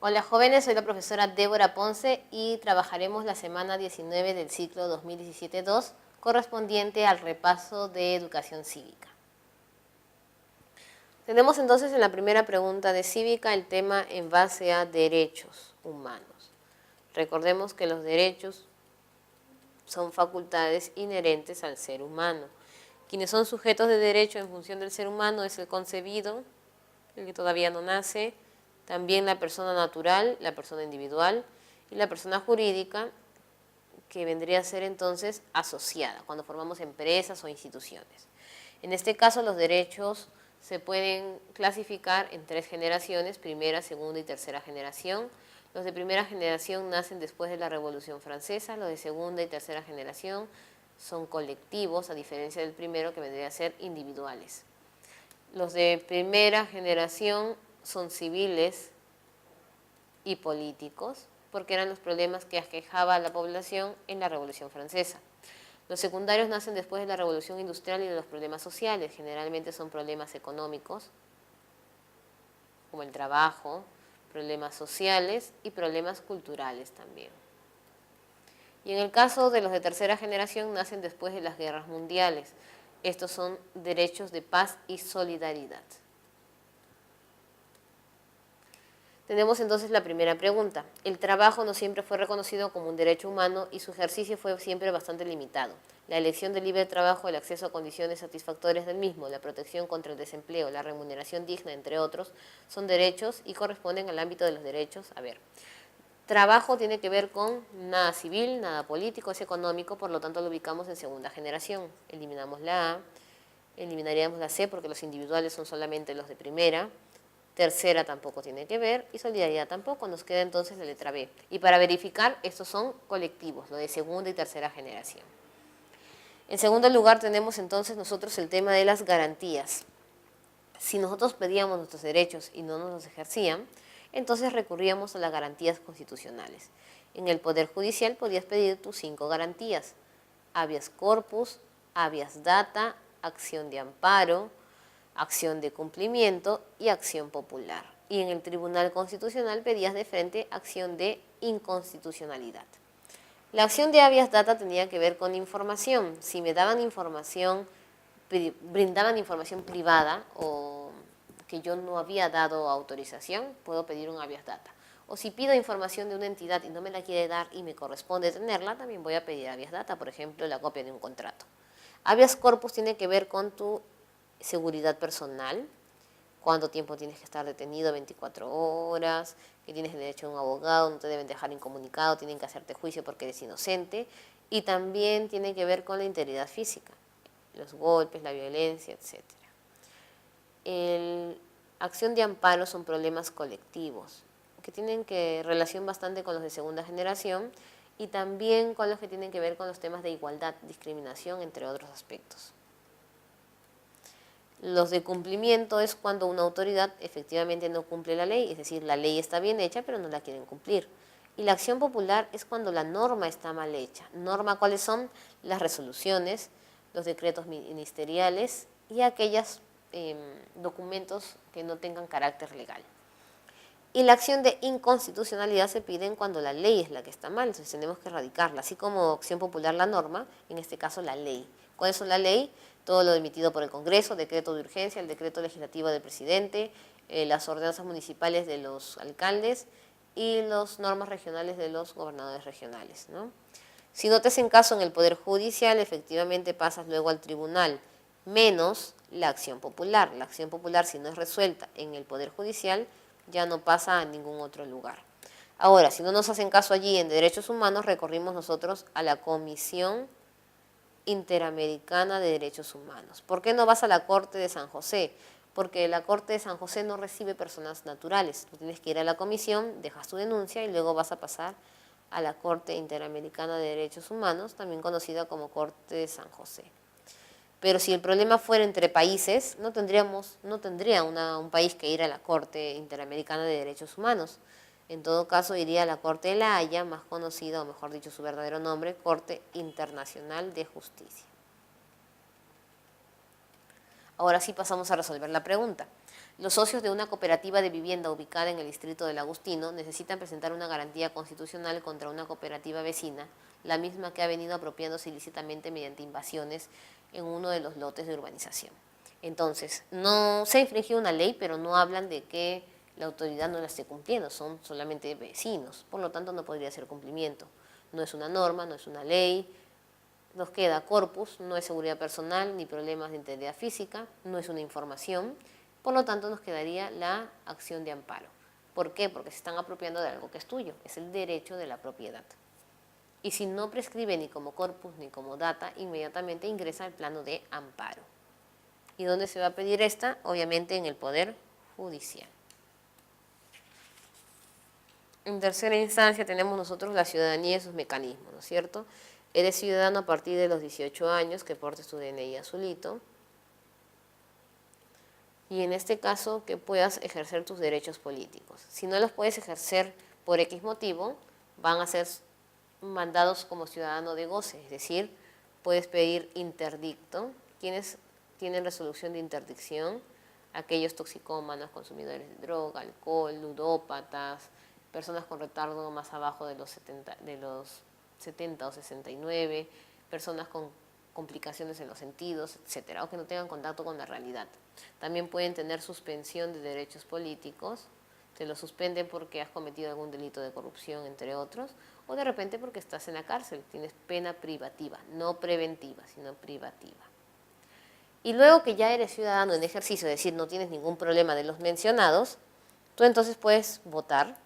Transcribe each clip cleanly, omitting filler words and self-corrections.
Hola jóvenes, soy la profesora Débora Ponce y trabajaremos la semana 19 del ciclo 2017-2 correspondiente al repaso de educación cívica. Tenemos entonces en la primera pregunta de cívica el tema en base a derechos humanos. Recordemos que los derechos son facultades inherentes al ser humano. Quienes son sujetos de derecho en función del ser humano es el concebido, el que todavía no nace, también la persona natural, la persona individual y la persona jurídica, que vendría a ser entonces asociada, cuando formamos empresas o instituciones. En este caso los derechos se pueden clasificar en 3 generaciones, primera, segunda y tercera generación. Los de primera generación nacen después de la Revolución Francesa, los de segunda y tercera generación son colectivos, a diferencia del primero que vendría a ser individuales. Los de primera generación son civiles y políticos, porque eran los problemas que aquejaba a la población en la Revolución Francesa. Los secundarios nacen después de la Revolución Industrial y de los problemas sociales, generalmente son problemas económicos, como el trabajo, problemas sociales y problemas culturales también. Y en el caso de los de tercera generación nacen después de las guerras mundiales. Estos son derechos de paz y solidaridad. Tenemos entonces la primera pregunta. El trabajo no siempre fue reconocido como un derecho humano y su ejercicio fue siempre bastante limitado. La elección del libre trabajo, el acceso a condiciones satisfactorias del mismo, la protección contra el desempleo, la remuneración digna, entre otros, son derechos y corresponden al ámbito de los derechos. Trabajo tiene que ver con nada civil, nada político, es económico, por lo tanto lo ubicamos en segunda generación. Eliminamos la A, eliminaríamos la C porque los individuales son solamente los de primera. Tercera tampoco tiene que ver y solidaridad tampoco, nos queda entonces la letra B. Y para verificar, estos son colectivos, lo de segunda y tercera generación. En segundo lugar tenemos entonces nosotros el tema de las garantías. Si nosotros pedíamos nuestros derechos y no nos los ejercían, entonces recurríamos a las garantías constitucionales. En el Poder Judicial podías pedir tus 5 garantías: habeas corpus, habeas data, acción de amparo, acción de cumplimiento y acción popular. Y en el Tribunal Constitucional pedías de frente acción de inconstitucionalidad. La acción de habeas data tenía que ver con información. Si me daban información, brindaban información privada o que yo no había dado autorización, puedo pedir un habeas data. O si pido información de una entidad y no me la quiere dar y me corresponde tenerla, también voy a pedir habeas data, por ejemplo, la copia de un contrato. Habeas corpus tiene que ver con tu seguridad personal, cuánto tiempo tienes que estar detenido, 24 horas, que tienes derecho a un abogado, no te deben dejar incomunicado, tienen que hacerte juicio porque eres inocente, y también tiene que ver con la integridad física, los golpes, la violencia, etc. Acción de amparo son problemas colectivos, que tienen relación bastante con los de segunda generación y también con los que tienen que ver con los temas de igualdad, discriminación, entre otros aspectos. Los de cumplimiento es cuando una autoridad efectivamente no cumple la ley, es decir, la ley está bien hecha pero no la quieren cumplir. Y la acción popular es cuando la norma está mal hecha. ¿Norma cuáles son? Las resoluciones, los decretos ministeriales y aquellos documentos que no tengan carácter legal. Y la acción de inconstitucionalidad se pide cuando la ley es la que está mal, entonces tenemos que erradicarla, así como acción popular la norma, en este caso la ley. ¿Cuáles son la ley? Todo lo emitido por el Congreso, decreto de urgencia, el decreto legislativo del presidente, las ordenanzas municipales de los alcaldes y las normas regionales de los gobernadores regionales, ¿no? Si no te hacen caso en el Poder Judicial, efectivamente pasas luego al tribunal, menos la acción popular. La acción popular, si no es resuelta en el Poder Judicial, ya no pasa a ningún otro lugar. Ahora, si no nos hacen caso allí en Derechos Humanos, recorrimos nosotros a la Comisión Interamericana de Derechos Humanos. ¿Por qué no vas a la Corte de San José? Porque la Corte de San José no recibe personas naturales. Tú tienes que ir a la comisión, dejas tu denuncia y luego vas a pasar a la Corte Interamericana de Derechos Humanos, también conocida como Corte de San José. Pero si el problema fuera entre países, no tendría un país que ir a la Corte Interamericana de Derechos Humanos. En todo caso, iría a la Corte de La Haya, más conocida, o mejor dicho, su verdadero nombre, Corte Internacional de Justicia. Ahora sí pasamos a resolver la pregunta. Los socios de una cooperativa de vivienda ubicada en el distrito del Agustino necesitan presentar una garantía constitucional contra una cooperativa vecina, la misma que ha venido apropiándose ilícitamente mediante invasiones en uno de los lotes de urbanización. Entonces, no se ha infringido una ley, pero no hablan de que la autoridad no la esté cumpliendo, son solamente vecinos, por lo tanto no podría ser cumplimiento. No es una norma, no es una ley, nos queda corpus, no es seguridad personal ni problemas de integridad física, no es una información, por lo tanto nos quedaría la acción de amparo. ¿Por qué? Porque se están apropiando de algo que es tuyo, es el derecho de la propiedad. Y si no prescribe ni como corpus ni como data, inmediatamente ingresa al plano de amparo. ¿Y dónde se va a pedir esta? Obviamente en el Poder Judicial. En tercera instancia tenemos nosotros la ciudadanía y sus mecanismos, ¿no es cierto? Eres ciudadano a partir de los 18 años que portes tu DNI azulito. Y en este caso que puedas ejercer tus derechos políticos. Si no los puedes ejercer por X motivo, van a ser mandados como ciudadano de goce, es decir, puedes pedir interdicto. ¿Quiénes tienen resolución de interdicción? Aquellos toxicómanos, consumidores de droga, alcohol, ludópatas, personas con retardo más abajo de los 70 o 69, personas con complicaciones en los sentidos, etcétera, o que no tengan contacto con la realidad. También pueden tener suspensión de derechos políticos, te lo suspenden porque has cometido algún delito de corrupción, entre otros, o de repente porque estás en la cárcel, tienes pena privativa, no preventiva, sino privativa. Y luego que ya eres ciudadano en ejercicio, es decir, no tienes ningún problema de los mencionados, tú entonces puedes votar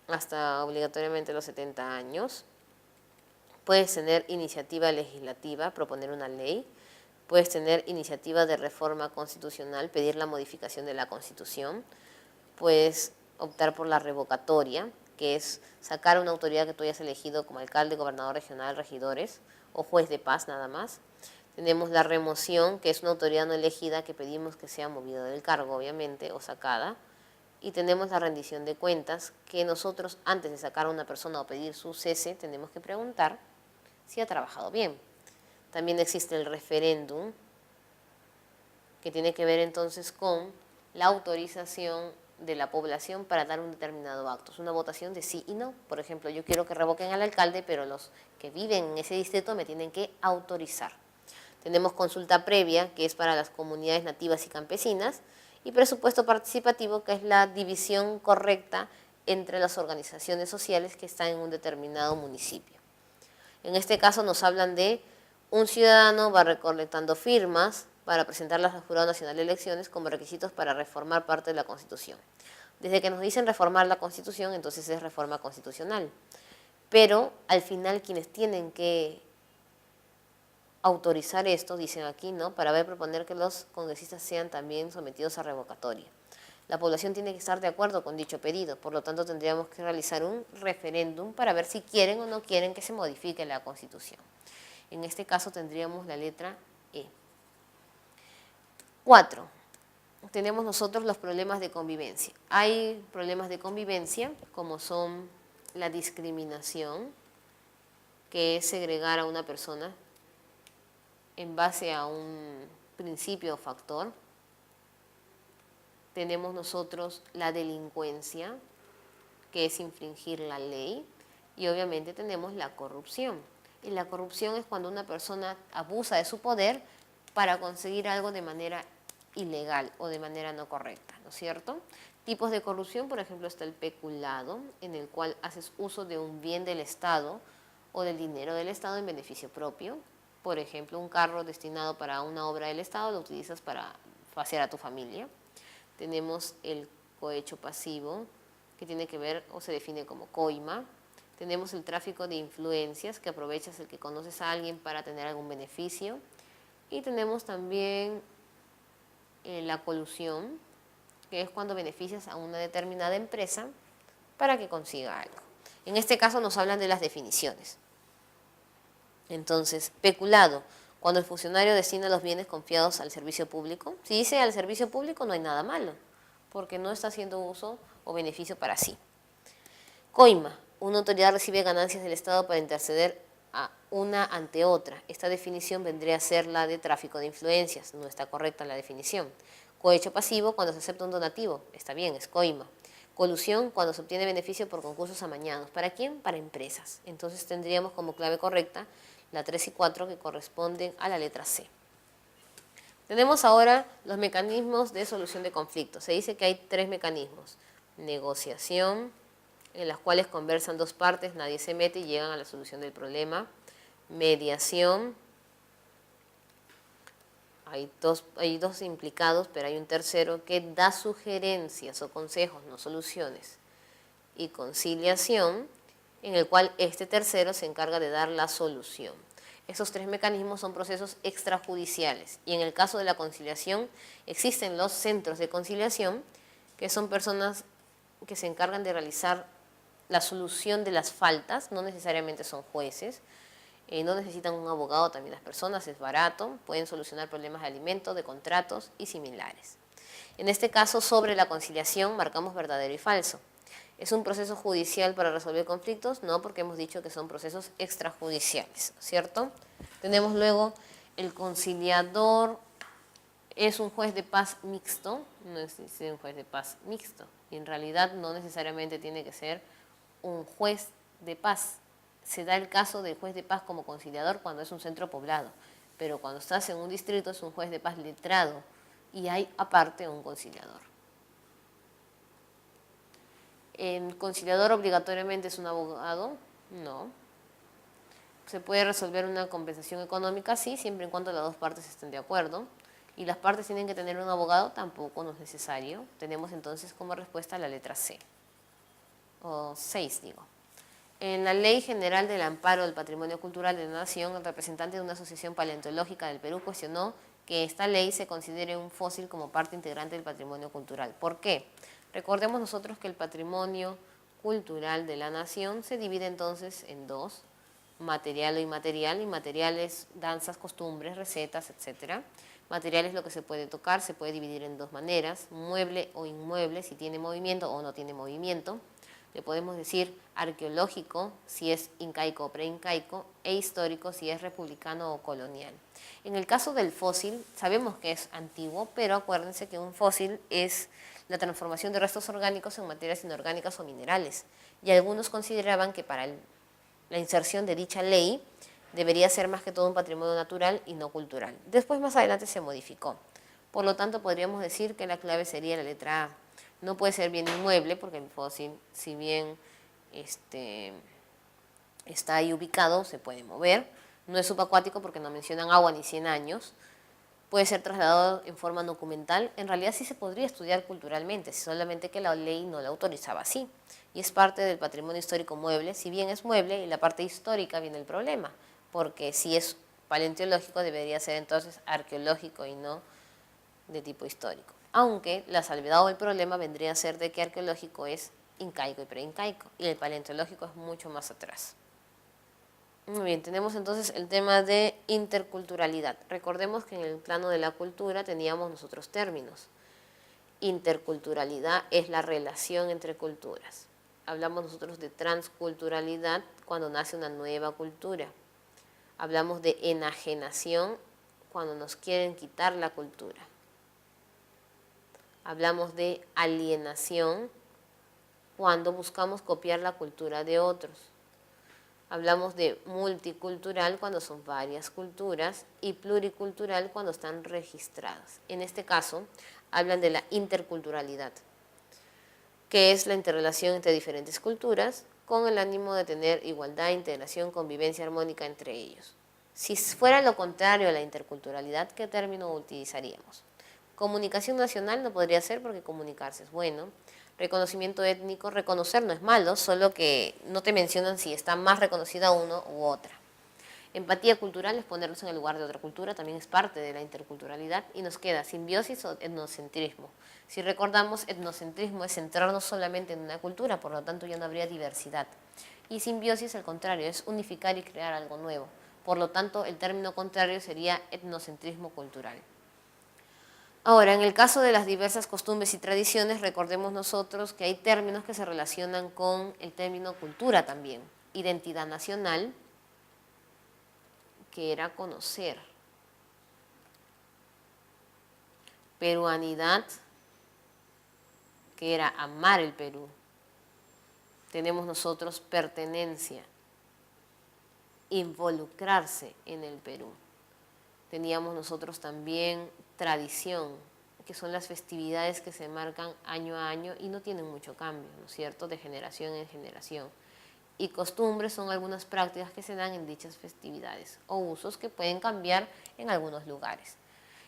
hasta obligatoriamente los 70 años, puedes tener iniciativa legislativa, proponer una ley, puedes tener iniciativa de reforma constitucional, pedir la modificación de la Constitución, puedes optar por la revocatoria, que es sacar a una autoridad que tú hayas elegido como alcalde, gobernador regional, regidores o juez de paz nada más. Tenemos la remoción, que es una autoridad no elegida que pedimos que sea movida del cargo, obviamente, o sacada. Y tenemos la rendición de cuentas, que nosotros antes de sacar a una persona o pedir su cese, tenemos que preguntar si ha trabajado bien. También existe el referéndum, que tiene que ver entonces con la autorización de la población para dar un determinado acto. Es una votación de sí y no. Por ejemplo, yo quiero que revoquen al alcalde, pero los que viven en ese distrito me tienen que autorizar. Tenemos consulta previa, que es para las comunidades nativas y campesinas, y presupuesto participativo, que es la división correcta entre las organizaciones sociales que están en un determinado municipio. En este caso nos hablan de un ciudadano va recolectando firmas para presentarlas al Jurado Nacional de Elecciones como requisitos para reformar parte de la Constitución. Desde que nos dicen reformar la Constitución, entonces es reforma constitucional. Pero al final quienes tienen que autorizar esto, dicen aquí, ¿no? Para ver proponer que los congresistas sean también sometidos a revocatoria. La población tiene que estar de acuerdo con dicho pedido, por lo tanto tendríamos que realizar un referéndum para ver si quieren o no quieren que se modifique la Constitución. En este caso tendríamos la letra E. 4. Tenemos nosotros los problemas de convivencia. Hay problemas de convivencia como son la discriminación, que es segregar a una persona en base a un principio o factor. Tenemos nosotros la delincuencia, que es infringir la ley, y obviamente tenemos la corrupción. Y la corrupción es cuando una persona abusa de su poder para conseguir algo de manera ilegal o de manera no correcta, ¿no es cierto? Tipos de corrupción, por ejemplo, está el peculado, en el cual haces uso de un bien del Estado o del dinero del Estado en beneficio propio. Por ejemplo, un carro destinado para una obra del Estado lo utilizas para pasear a tu familia. Tenemos el cohecho pasivo, que tiene que ver o se define como coima. Tenemos el tráfico de influencias, que aprovechas el que conoces a alguien para tener algún beneficio. Y tenemos también la colusión, que es cuando beneficias a una determinada empresa para que consiga algo. En este caso nos hablan de las definiciones. Entonces, peculado, cuando el funcionario destina los bienes confiados al servicio público. Si dice al servicio público no hay nada malo, porque no está haciendo uso o beneficio para sí. Coima, una autoridad recibe ganancias del Estado para interceder una ante otra. Esta definición vendría a ser la de tráfico de influencias, no está correcta la definición. Cohecho pasivo cuando se acepta un donativo, está bien, es coima. Colusión cuando se obtiene beneficio por concursos amañados. ¿Para quién? Para empresas. Entonces tendríamos como clave correcta la 3 y 4 que corresponden a la letra C. Tenemos ahora los mecanismos de solución de conflictos. Se dice que hay 3 mecanismos. Negociación, en las cuales conversan 2 partes, nadie se mete y llegan a la solución del problema. Mediación, hay dos implicados, pero hay un tercero que da sugerencias o consejos, no soluciones. Y conciliación, en el cual este tercero se encarga de dar la solución. Esos 3 mecanismos son procesos extrajudiciales y en el caso de la conciliación existen los centros de conciliación, que son personas que se encargan de realizar la solución de las faltas, no necesariamente son jueces, no necesitan un abogado también las personas, es barato, pueden solucionar problemas de alimentos, de contratos y similares. En este caso, sobre la conciliación, marcamos verdadero y falso. ¿Es un proceso judicial para resolver conflictos? No, porque hemos dicho que son procesos extrajudiciales, ¿cierto? Tenemos luego el conciliador, es un juez de paz mixto, no es un juez de paz mixto, y en realidad no necesariamente tiene que ser un juez de paz. Se da el caso del juez de paz como conciliador cuando es un centro poblado, pero cuando estás en un distrito es un juez de paz letrado y hay aparte un conciliador. ¿El conciliador obligatoriamente es un abogado? No. ¿Se puede resolver una compensación económica? Sí, siempre y cuando las 2 partes estén de acuerdo. ¿Y las partes tienen que tener un abogado? Tampoco, no es necesario. Tenemos entonces como respuesta la letra C. O 6, digo. En la Ley General del Amparo del Patrimonio Cultural de la Nación, el representante de una asociación paleontológica del Perú cuestionó que esta ley se considere un fósil como parte integrante del patrimonio cultural. ¿Por qué? Recordemos nosotros que el patrimonio cultural de la nación se divide entonces en 2, material o inmaterial. Inmaterial es danzas, costumbres, recetas, etc. Material es lo que se puede tocar, se puede dividir en 2 maneras, mueble o inmueble, si tiene movimiento o no tiene movimiento. Le podemos decir arqueológico si es incaico o preincaico e histórico si es republicano o colonial. En el caso del fósil, sabemos que es antiguo, pero acuérdense que un fósil es la transformación de restos orgánicos en materias inorgánicas o minerales. Y algunos consideraban que para la inserción de dicha ley debería ser más que todo un patrimonio natural y no cultural. Después, más adelante, se modificó. Por lo tanto, podríamos decir que la clave sería la letra A. No puede ser bien inmueble porque el fósil, si bien está ahí ubicado, se puede mover. No es subacuático porque no mencionan agua ni 100 años. Puede ser trasladado en forma documental. En realidad sí se podría estudiar culturalmente, solamente que la ley no la autorizaba así. Y es parte del patrimonio histórico mueble. Si bien es mueble, y la parte histórica viene el problema, porque si es paleontológico debería ser entonces arqueológico y no de tipo histórico. Aunque la salvedad o el problema vendría a ser de que arqueológico es incaico y preincaico y el paleontológico es mucho más atrás. Muy bien, tenemos entonces el tema de interculturalidad. Recordemos que en el plano de la cultura teníamos nosotros términos. Interculturalidad es la relación entre culturas. Hablamos nosotros de transculturalidad cuando nace una nueva cultura. Hablamos de enajenación cuando nos quieren quitar la cultura. Hablamos de alienación cuando buscamos copiar la cultura de otros. Hablamos de multicultural cuando son varias culturas y pluricultural cuando están registradas. En este caso, hablan de la interculturalidad, que es la interrelación entre diferentes culturas con el ánimo de tener igualdad, integración, convivencia armónica entre ellos. Si fuera lo contrario a la interculturalidad, ¿qué término utilizaríamos? Comunicación nacional no podría ser porque comunicarse es bueno. Reconocimiento étnico, reconocer no es malo, solo que no te mencionan si está más reconocida uno u otra. Empatía cultural es ponernos en el lugar de otra cultura, también es parte de la interculturalidad y nos queda simbiosis o etnocentrismo. Si recordamos, etnocentrismo es centrarnos solamente en una cultura, por lo tanto ya no habría diversidad. Y simbiosis, al contrario, es unificar y crear algo nuevo. Por lo tanto, el término contrario sería etnocentrismo cultural. Ahora, en el caso de las diversas costumbres y tradiciones, recordemos nosotros que hay términos que se relacionan con el término cultura también. Identidad nacional, que era conocer. Peruanidad, que era amar el Perú. Tenemos nosotros pertenencia, involucrarse en el Perú. Teníamos nosotros también tradición, que son las festividades que se marcan año a año y no tienen mucho cambio, ¿no es cierto?, de generación en generación. Y costumbres son algunas prácticas que se dan en dichas festividades o usos que pueden cambiar en algunos lugares.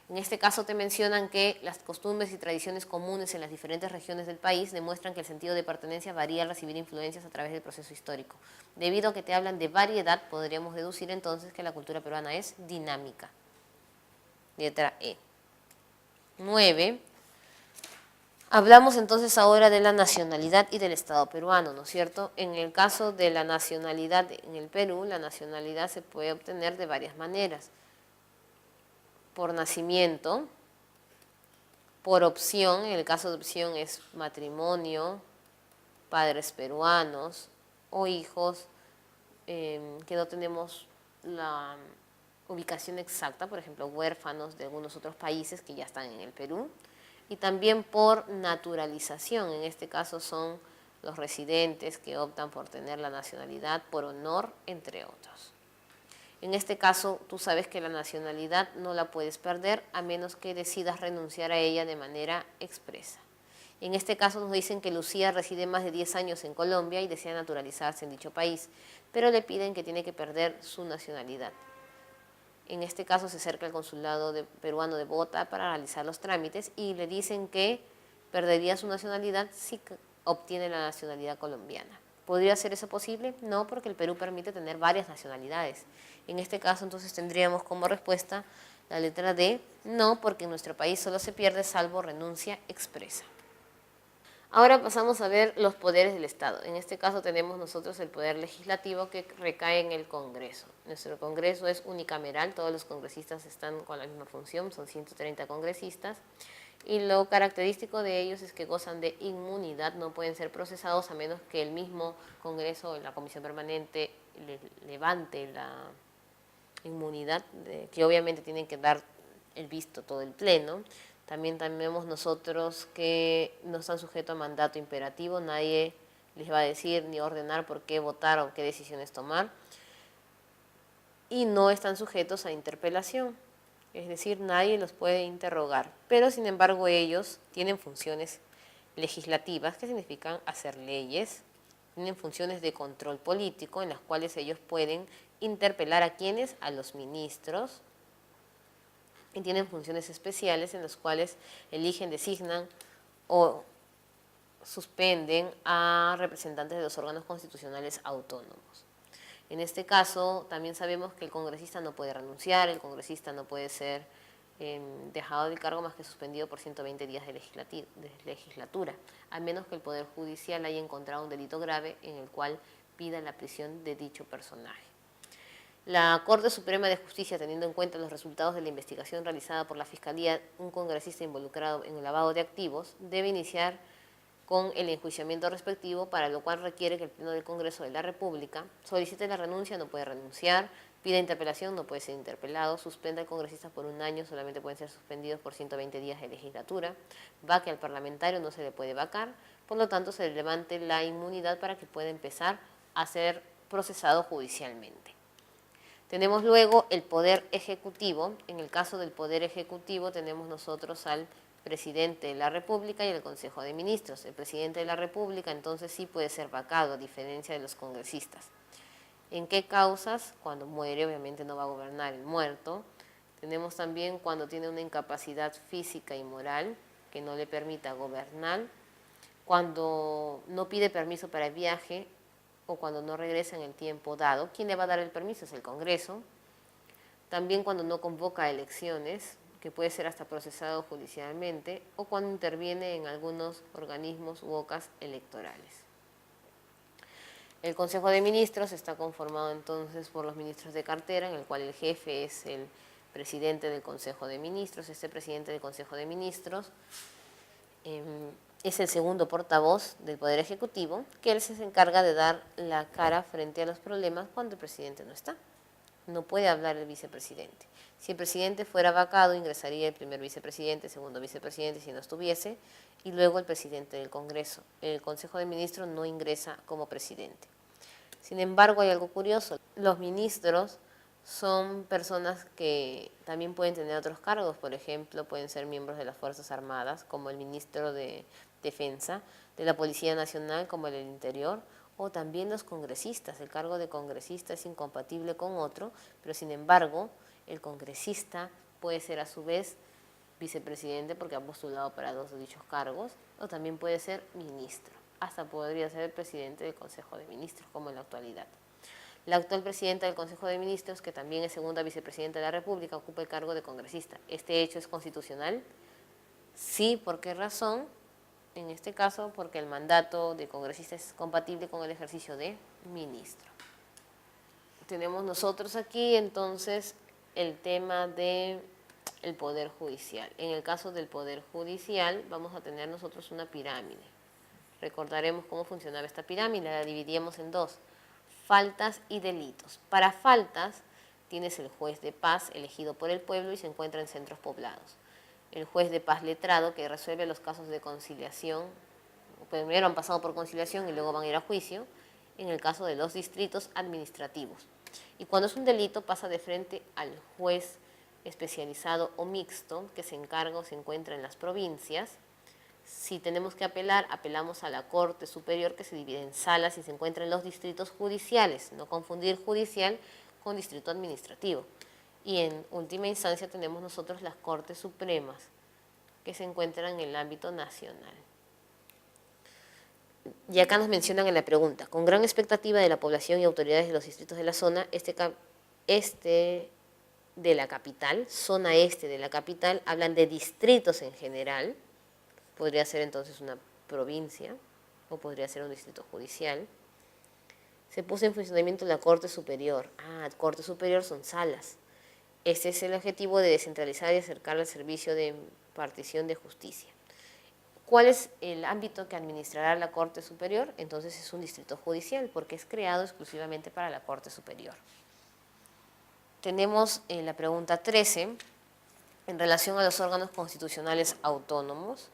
En este caso te mencionan que las costumbres y tradiciones comunes en las diferentes regiones del país demuestran que el sentido de pertenencia varía al recibir influencias a través del proceso histórico. Debido a que te hablan de variedad, podríamos deducir entonces que la cultura peruana es dinámica. Letra E. 9. Hablamos entonces ahora de la nacionalidad y del Estado peruano, ¿no es cierto? En el caso de la nacionalidad en el Perú, la nacionalidad se puede obtener de varias maneras. Por nacimiento, por opción, en el caso de opción es matrimonio, padres peruanos o hijos que no tenemos la ubicación exacta, por ejemplo, huérfanos de algunos otros países que ya están en el Perú. Y también por naturalización, en este caso son los residentes que optan por tener la nacionalidad por honor, entre otros. En este caso, tú sabes que la nacionalidad no la puedes perder a menos que decidas renunciar a ella de manera expresa. En este caso nos dicen que Lucía reside más de 10 años en Colombia y desea naturalizarse en dicho país, pero le piden que tiene que perder su nacionalidad. En este caso se acerca al consulado peruano de Bogotá para realizar los trámites y le dicen que perdería su nacionalidad si obtiene la nacionalidad colombiana. ¿Podría ser eso posible? No, porque el Perú permite tener varias nacionalidades. En este caso entonces tendríamos como respuesta la letra D, no, porque en nuestro país solo se pierde salvo renuncia expresa. Ahora pasamos a ver los poderes del Estado. En este caso tenemos nosotros el poder legislativo que recae en el Congreso. Nuestro Congreso es unicameral, todos los congresistas están con la misma función, son 130 congresistas. Y lo característico de ellos es que gozan de inmunidad, no pueden ser procesados a menos que el mismo Congreso o la Comisión Permanente levante la inmunidad, que obviamente tienen que dar el visto todo el Pleno. También tenemos nosotros que no están sujetos a mandato imperativo, nadie les va a decir ni ordenar por qué votar o qué decisiones tomar. Y no están sujetos a interpelación, es decir, nadie los puede interrogar. Pero sin embargo ellos tienen funciones legislativas, que significan hacer leyes, tienen funciones de control político en las cuales ellos pueden interpelar a quienes, a los ministros, y tienen funciones especiales en las cuales eligen, designan o suspenden a representantes de los órganos constitucionales autónomos. En este caso, también sabemos que el congresista no puede renunciar, el congresista no puede ser dejado del cargo más que suspendido por 120 días de legislatura, a menos que el Poder Judicial haya encontrado un delito grave en el cual pida la prisión de dicho personaje. La Corte Suprema de Justicia, teniendo en cuenta los resultados de la investigación realizada por la Fiscalía, un congresista involucrado en el lavado de activos debe iniciar con el enjuiciamiento respectivo, para lo cual requiere que el Pleno del Congreso de la República solicite la renuncia, no puede renunciar, pida interpelación, no puede ser interpelado, suspenda al congresista por un año, solamente pueden ser suspendidos por 120 días de legislatura, vaque al parlamentario, no se le puede vacar, por lo tanto se le levante la inmunidad para que pueda empezar a ser procesado judicialmente. Tenemos luego el Poder Ejecutivo. En el caso del Poder Ejecutivo tenemos nosotros al Presidente de la República y el Consejo de Ministros. El Presidente de la República entonces sí puede ser vacado, a diferencia de los congresistas. ¿En qué causas? Cuando muere, obviamente no va a gobernar el muerto. Tenemos también cuando tiene una incapacidad física y moral que no le permita gobernar. Cuando no pide permiso para el viaje o cuando no regresa en el tiempo dado. ¿Quién le va a dar el permiso? Es el Congreso. También cuando no convoca elecciones, que puede ser hasta procesado judicialmente, o cuando interviene en algunos organismos u ocas electorales. El Consejo de Ministros está conformado entonces por los ministros de cartera, en el cual el jefe es el presidente del Consejo de Ministros. Este presidente del Consejo de Ministros es el segundo portavoz del Poder Ejecutivo, que él se encarga de dar la cara frente a los problemas cuando el presidente no está. no puede hablar el vicepresidente. Si el presidente fuera vacado, ingresaría el primer vicepresidente, segundo vicepresidente, si no estuviese, y luego el presidente del Congreso. El Consejo de Ministros no ingresa como presidente. Sin embargo, hay algo curioso. Los ministros son personas que también pueden tener otros cargos. Por ejemplo, pueden ser miembros de las Fuerzas Armadas, como el ministro de Defensa, de la Policía Nacional, como el del Interior, o también los congresistas. El cargo de congresista es incompatible con otro, pero sin embargo, el congresista puede ser a su vez vicepresidente porque ha postulado para dos de dichos cargos, o también puede ser ministro. Hasta podría ser el presidente del Consejo de Ministros, como en la actualidad. La actual presidenta del Consejo de Ministros, que también es segunda vicepresidenta de la República, ocupa el cargo de congresista. ¿Este hecho es constitucional? Sí, ¿por qué razón? En este caso, porque el mandato de congresista es compatible con el ejercicio de ministro. Tenemos nosotros aquí, entonces, el tema del Poder Judicial. En el caso del Poder Judicial, vamos a tener nosotros una pirámide. Recordaremos cómo funcionaba esta pirámide, la dividíamos en dos: faltas y delitos. Para faltas tienes el juez de paz elegido por el pueblo y se encuentra en centros poblados. El juez de paz letrado que resuelve los casos de conciliación, primero han pasado por conciliación y luego van a ir a juicio, en el caso de los distritos administrativos. Y cuando es un delito pasa de frente al juez especializado o mixto que se encarga o se encuentra en las provincias. Si tenemos que apelar, apelamos a la Corte Superior, que se divide en salas y se encuentra en los distritos judiciales, no confundir judicial con distrito administrativo. Y en última instancia tenemos nosotros las Cortes Supremas, que se encuentran en el ámbito nacional. Y acá nos mencionan en la pregunta: con gran expectativa de la población y autoridades de los distritos de la zona, de la capital, zona este de la capital, hablan de distritos en general. Podría ser entonces una provincia o podría ser un distrito judicial. Se puso en funcionamiento la Corte Superior. Corte Superior son salas. Este es el objetivo de descentralizar y acercar al servicio de impartición de justicia. ¿Cuál es el ámbito que administrará la Corte Superior? Entonces es un distrito judicial porque es creado exclusivamente para la Corte Superior. Tenemos la pregunta 13 en relación a los órganos constitucionales autónomos.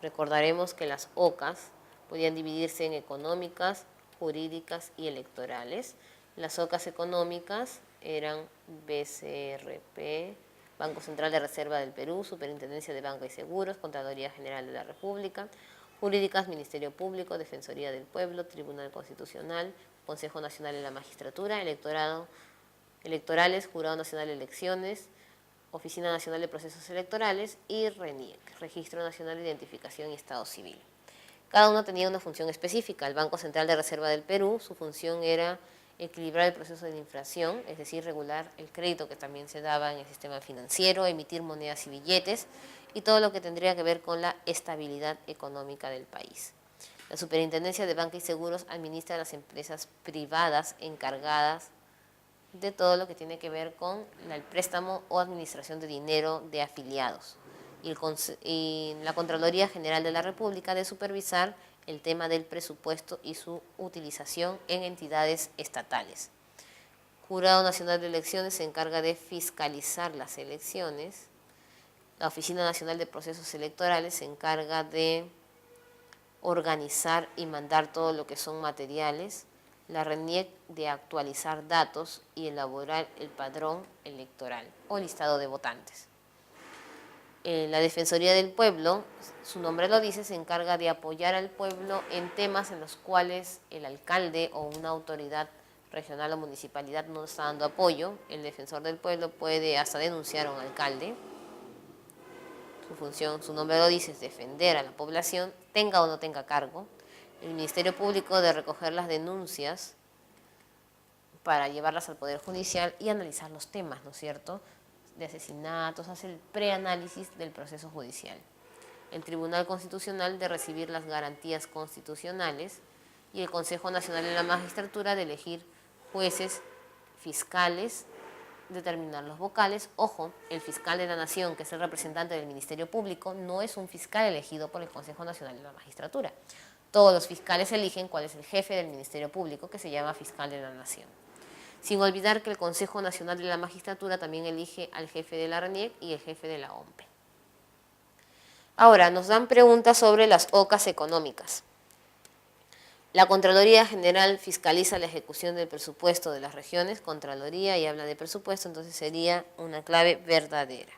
Recordaremos que las OCAs podían dividirse en económicas, jurídicas y electorales. Las OCAs económicas eran BCRP, Banco Central de Reserva del Perú, Superintendencia de Banca y Seguros, Contraloría General de la República; jurídicas, Ministerio Público, Defensoría del Pueblo, Tribunal Constitucional, Consejo Nacional de la Magistratura; electorales, Jurado Nacional de Elecciones, Oficina Nacional de Procesos Electorales y RENIEC, Registro Nacional de Identificación y Estado Civil. Cada uno tenía una función específica. El Banco Central de Reserva del Perú, su función era equilibrar el proceso de inflación, es decir, regular el crédito que también se daba en el sistema financiero, emitir monedas y billetes y todo lo que tendría que ver con la estabilidad económica del país. La Superintendencia de Banca y Seguros administra las empresas privadas encargadas de todo lo que tiene que ver con el préstamo o administración de dinero de afiliados. Y la Contraloría General de la República de supervisar el tema del presupuesto y su utilización en entidades estatales. Jurado Nacional de Elecciones se encarga de fiscalizar las elecciones. La Oficina Nacional de Procesos Electorales se encarga de organizar y mandar todo lo que son materiales. La RENIEC de actualizar datos y elaborar el padrón electoral o listado de votantes. La Defensoría del Pueblo, su nombre lo dice, se encarga de apoyar al pueblo en temas en los cuales el alcalde o una autoridad regional o municipalidad no está dando apoyo. El defensor del pueblo puede hasta denunciar a un alcalde. Su función, su nombre lo dice, es defender a la población, tenga o no tenga cargo. El Ministerio Público de recoger las denuncias para llevarlas al Poder Judicial y analizar los temas, ¿no es cierto?, de asesinatos, hace el preanálisis del proceso judicial. El Tribunal Constitucional de recibir las garantías constitucionales y el Consejo Nacional de la Magistratura de elegir jueces, fiscales, determinar los vocales. Ojo, el fiscal de la Nación, que es el representante del Ministerio Público, no es un fiscal elegido por el Consejo Nacional de la Magistratura. Todos los fiscales eligen cuál es el jefe del Ministerio Público, que se llama fiscal de la Nación. Sin olvidar que el Consejo Nacional de la Magistratura también elige al jefe de la RENIEC y el jefe de la OMPE. Ahora, nos dan preguntas sobre las OCAs económicas. La Contraloría General fiscaliza la ejecución del presupuesto de las regiones. Contraloría y habla de presupuesto, entonces sería una clave verdadera.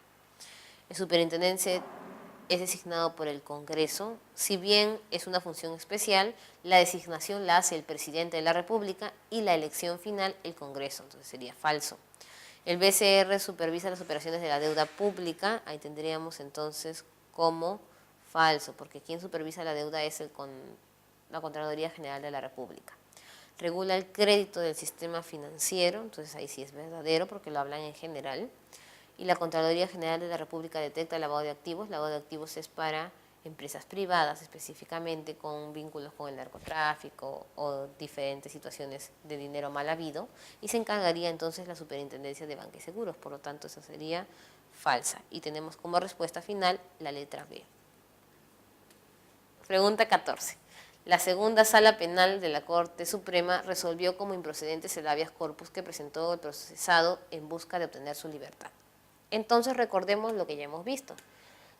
El superintendente es designado por el Congreso. Si bien es una función especial, la designación la hace el presidente de la República y la elección final el Congreso, entonces sería falso. El BCR supervisa las operaciones de la deuda pública, ahí tendríamos entonces como falso, porque quien supervisa la deuda es la Contraloría General de la República. Regula el crédito del sistema financiero, entonces ahí sí es verdadero porque lo hablan en general. Y la Contraloría General de la República detecta el lavado de activos. Lavado de activos es para empresas privadas, específicamente con vínculos con el narcotráfico o diferentes situaciones de dinero mal habido, y se encargaría entonces la Superintendencia de Banca y Seguros, por lo tanto esa sería falsa. Y tenemos como respuesta final la letra B. Pregunta 14. La segunda sala penal de la Corte Suprema resolvió como improcedentes el habeas corpus que presentó el procesado en busca de obtener su libertad. Entonces recordemos lo que ya hemos visto.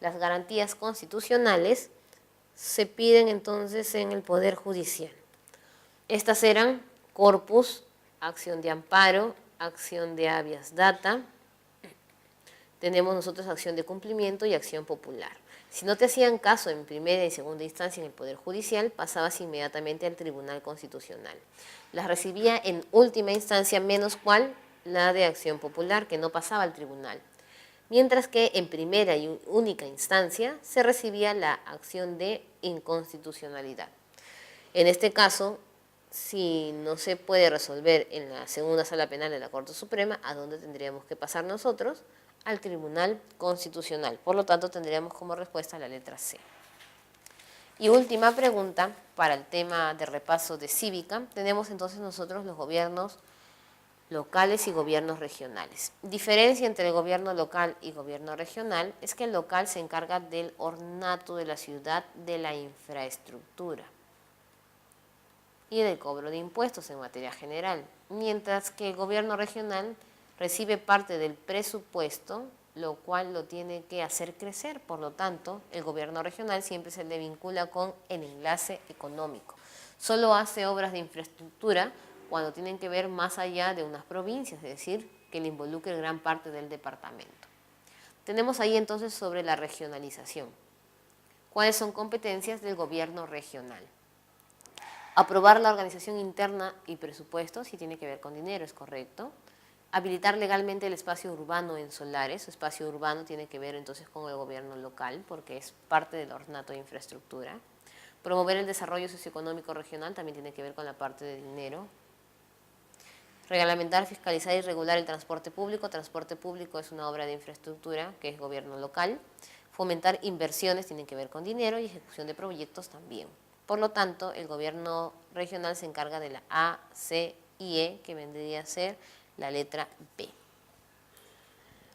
Las garantías constitucionales se piden entonces en el Poder Judicial. Estas eran corpus, acción de amparo, acción de habeas data. Tenemos nosotros acción de cumplimiento y acción popular. Si no te hacían caso en primera y segunda instancia en el Poder Judicial, pasabas inmediatamente al Tribunal Constitucional. Las recibía en última instancia, menos cual la de acción popular, que no pasaba al tribunal. Mientras que en primera y única instancia se recibía la acción de inconstitucionalidad. En este caso, si no se puede resolver en la segunda sala penal de la Corte Suprema, ¿a dónde tendríamos que pasar nosotros? Al Tribunal Constitucional. Por lo tanto, tendríamos como respuesta la letra C. Y última pregunta para el tema de repaso de cívica. Tenemos entonces nosotros los gobiernos locales y gobiernos regionales. Diferencia entre el gobierno local y gobierno regional es que el local se encarga del ornato de la ciudad, de la infraestructura y del cobro de impuestos en materia general, mientras que el gobierno regional recibe parte del presupuesto, lo cual lo tiene que hacer crecer. Por lo tanto, el gobierno regional siempre se le vincula con el enlace económico. Solo hace obras de infraestructura cuando tienen que ver más allá de unas provincias, es decir, que le involucre gran parte del departamento. Tenemos ahí entonces sobre la regionalización. ¿Cuáles son competencias del gobierno regional? Aprobar la organización interna y presupuesto, si tiene que ver con dinero, es correcto. Habilitar legalmente el espacio urbano en solares. Espacio urbano tiene que ver entonces con el gobierno local, porque es parte del ornato de infraestructura. Promover el desarrollo socioeconómico regional también tiene que ver con la parte de dinero. Reglamentar, fiscalizar y regular el transporte público. Transporte público es una obra de infraestructura que es gobierno local. Fomentar inversiones tiene que ver con dinero y ejecución de proyectos también. Por lo tanto, el gobierno regional se encarga de la A, C y E, que vendría a ser la letra B.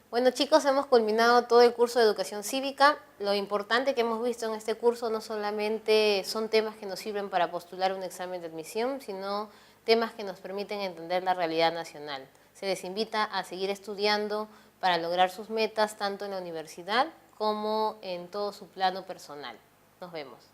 Bueno chicos, hemos culminado todo el curso de Educación Cívica. Lo importante que hemos visto en este curso no solamente son temas que nos sirven para postular un examen de admisión, sino temas que nos permiten entender la realidad nacional. Se les invita a seguir estudiando para lograr sus metas tanto en la universidad como en todo su plano personal. Nos vemos.